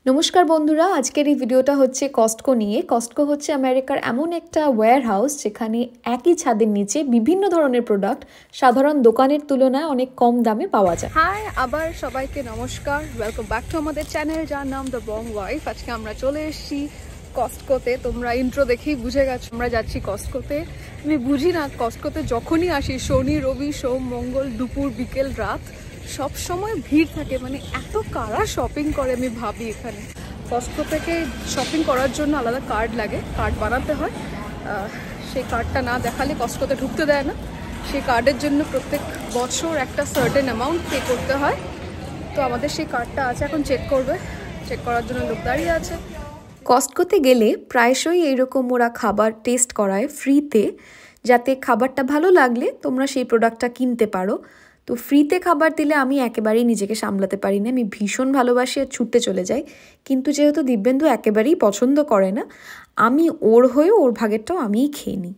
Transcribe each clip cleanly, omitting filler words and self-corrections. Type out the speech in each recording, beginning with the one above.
নমস্কার বন্ধুরা, আজকের এই ভিডিওটা হচ্ছে কস্টকো নিয়ে। কস্টকো হচ্ছে আমেরিকার এমন একটা ওয়্যার হাউস যেখানে একই ছাদের নিচে বিভিন্ন ধরনের প্রোডাক্ট সাধারণ দোকানের তুলনায় অনেক কম দামে পাওয়া যায়। হাই, আবার সবাইকে নমস্কার, ওয়েলকাম ব্যাক টু আমাদের চ্যানেল যার নাম দ্য বং ওয়াইফ। আজকে আমরা চলে এসেছি কস্টকোতে। তোমরা ইন্ট্রো দেখেই বুঝে গেছো আমরা যাচ্ছি কস্টকোতে। আমি বুঝি না, কস্টকোতে যখনই আসি শনি রবি সোম মঙ্গল দুপুর বিকেল রাত সব সময় ভিড় থাকে। মানে এত কারা শপিং করে আমি ভাবি। এখানে কস্টকো থেকে শপিং করার জন্য আলাদা কার্ড লাগে, কার্ড বানাতে হয়। সেই কার্ডটা না দেখালে কস্টকোতে ঢুকতে দেয় না। সেই কার্ডের জন্য প্রত্যেক বছর একটা সার্টেন অ্যামাউন্ট পে করতে হয়। তো আমাদের সেই কার্ডটা আছে, এখন চেক করবে। চেক করার জন্য লোক দাঁড়িয়ে আছে। কস্টকোতে গেলে প্রায়শই এইরকম ওরা খাবার টেস্ট করায় ফ্রিতে, যাতে খাবারটা ভালো লাগলে তোমরা সেই প্রোডাক্টটা কিনতে পারো। তো ফ্রিতে খাবার দিলে আমি একেবারেই নিজেকে সামলাতে পারি না, আমি ভীষণ ভালোবাসি আর ছুটতে চলে যাই। কিন্তু যেহেতু দিব্যেন্দু একেবারেই পছন্দ করে না, আমি ওর হয়েও ওর ভাগেরটাও আমিই খেয়ে নিই।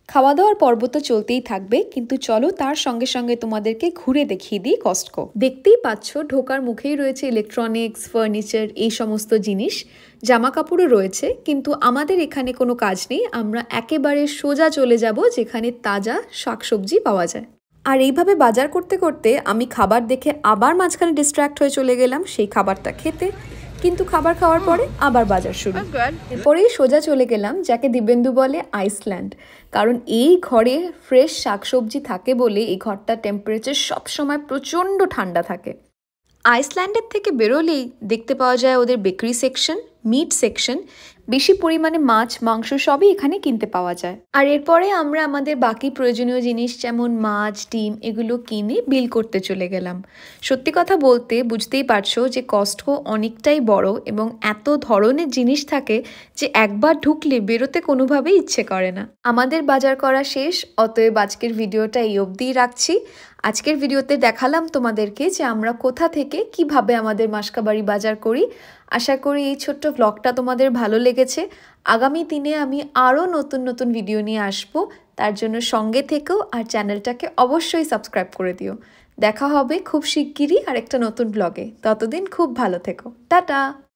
খাওয়া দাওয়ার পর্ব তো চলতেই থাকবে, কিন্তু চলো তার সঙ্গে সঙ্গে তোমাদেরকে ঘুরে দেখিয়ে দিই কস্টকো। দেখতেই পাচ্ছ ঢোকার মুখেই রয়েছে ইলেকট্রনিক্স, ফার্নিচার, এই সমস্ত জিনিস। জামা কাপড়ও রয়েছে, কিন্তু আমাদের এখানে কোনো কাজ নেই। আমরা একেবারে সোজা চলে যাব যেখানে তাজা শাকসবজি পাওয়া যায়। আর এইভাবে বাজার করতে করতে আমি খাবার দেখে আবার মাঝখানে ডিস্ট্র্যাক্ট হয়ে চলে গেলাম সেই খাবারটা খেতে। কিন্তু খাবার খাওয়ার পরে আবার বাজার শুরু। এরপরেই সোজা চলে গেলাম যাকে দিব্যেন্দু বলে আইসল্যান্ড, কারণ এই ঘরে ফ্রেশ শাকসবজি থাকে বলে এই ঘরটার টেম্পারেচার সবসময় প্রচণ্ড ঠান্ডা থাকে। আইসল্যান্ডের থেকে বেরোলেই দেখতে পাওয়া যায় ওদের বেকারি সেকশন, মিট সেকশন। বেশি পরিমাণে মাছ মাংস সবই এখানে কিনতে পাওয়া যায়। আর এরপরে আমরা আমাদের বাকি প্রয়োজনীয় জিনিস যেমন মাছ ডিম এগুলো কিনে বিল করতে চলে গেলাম। সত্যি কথা বলতে বুঝতেই পারছো যে কস্টকো অনেকটাই বড় এবং এত ধরনের জিনিস থাকে যে একবার ঢুকলে বেরোতে কোনোভাবেই ইচ্ছে করে না। আমাদের বাজার করা শেষ, অতএব আজকের ভিডিওটা এই অবধিই রাখছি। আজকের ভিডিওতে দেখালাম তোমাদেরকে যে আমরা কোথা থেকে কিভাবে আমাদের মাসকাবাড়ি বাজার করি। আশা করি এই ছোট্ট ব্লগটা তোমাদের ভালো লেগেছে। আগামী দিনে আমি আরও নতুন নতুন ভিডিও নিয়ে আসবো, তার জন্য সঙ্গে থেকেও আর চ্যানেলটাকে অবশ্যই সাবস্ক্রাইব করে দিও। দেখা হবে খুব শিগগিরই আরেকটা নতুন ব্লগে। ততদিন খুব ভালো থেকো, টাটা।